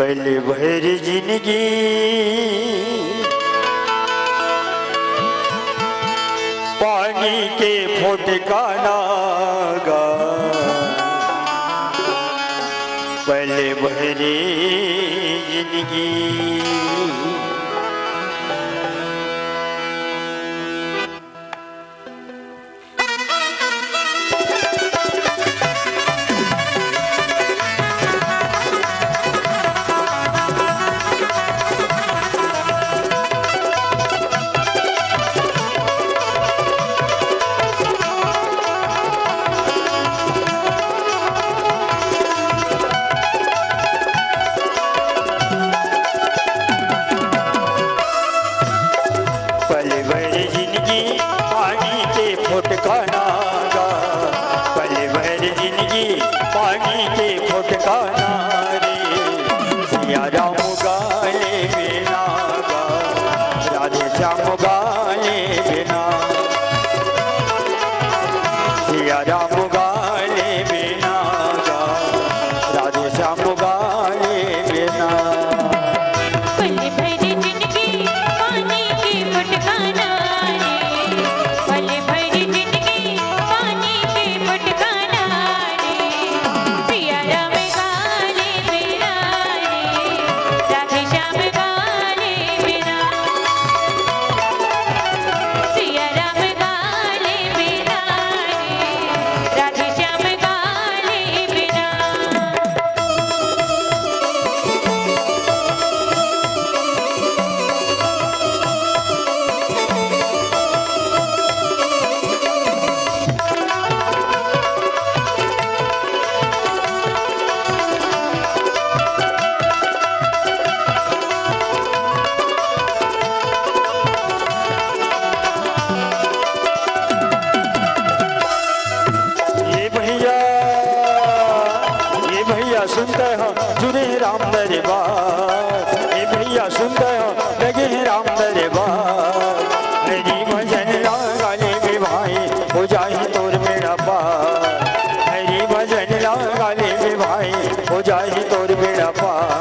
पल भर जिंदगी पानी के फुटका नागा, पल भर जिंदगी फुटका नागा, पल भर जिंदगी पानी के फुटका नारे। सिया राम गाले बिना गा, राधे श्याम गाले बिना, सिया राम गाले बिना गा, राधे श्याम गाले बिना। पल भर जिंदगी पानी के फुटका नारे, पल भर सुनते हो जुड़े राम दरबार, ए भैया सुनते हो लगे राम दरबार। हरी भजन गाने में भाई हो जाए तोर मेरा पार, हरी भजन गाने में भाई हो जाए तोर मेरा पार।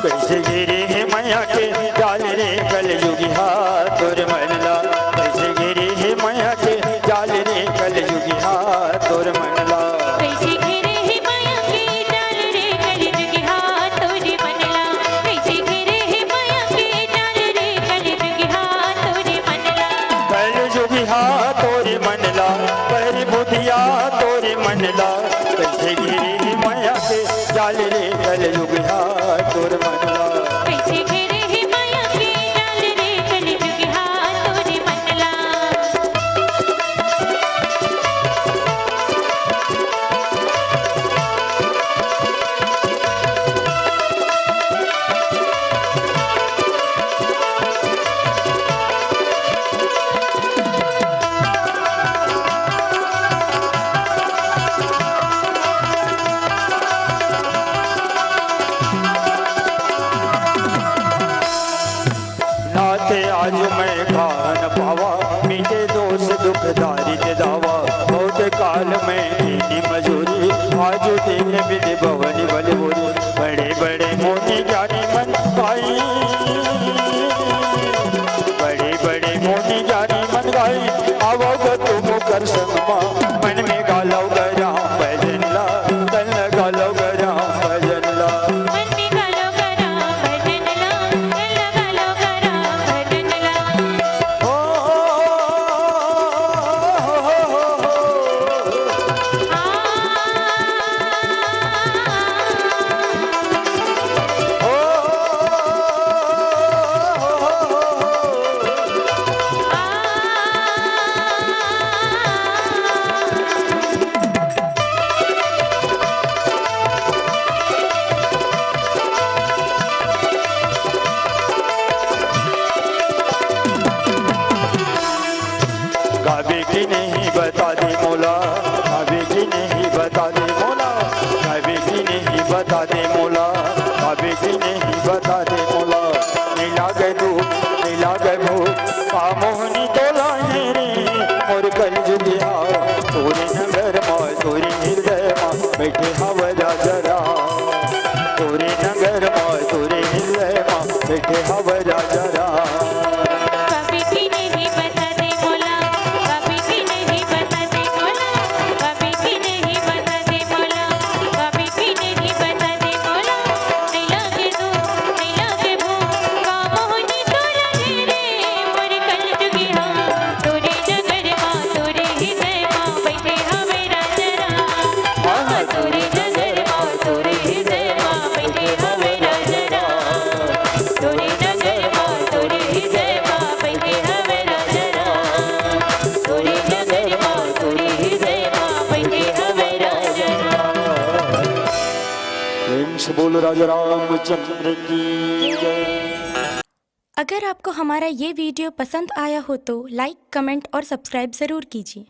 कैसे गिरे है मैया के जाल रे कल युगी हाथ तोर मनला, कैसे गिरे है मैया के जाल रे कल युगी हाथ तोर मनला, कैसे गिरे है मैया के जाल रे कल युगी हाथ तोर मनला, कैसे गिरे है मैया के जाल रे कल युगी हाथ तोर मनला, कल युगी हाथ तोर मनला, पर बुधिया तोर मनला, कैसे गिरे है मैया के जाल रे कल युगी हाथ तोर मनला, कैसे गिरे है मैया के जाल रे कल युगी हाथ तोर मनला। आज मैं खान पावा मीठे दोष दुख दारिद दावा, बहुत काल में तेरी मजूरी आज तेरे विधि भवन बलबुरी। बड़े बड़े मोती ज्ञानी मन पाई, बड़े बड़े मोती ज्ञानी मन गाई, आवो तुम कर संगमा मन में गालो गरा भजन ला, तन गालो गरा भजन ला, मन में गालो गरा भजन ला, तन गालो गरा भजन ला। हो बोल राजा रामचंद्र की जय। अगर आपको हमारा ये वीडियो पसंद आया हो तो लाइक, कमेंट और सब्सक्राइब ज़रूर कीजिए।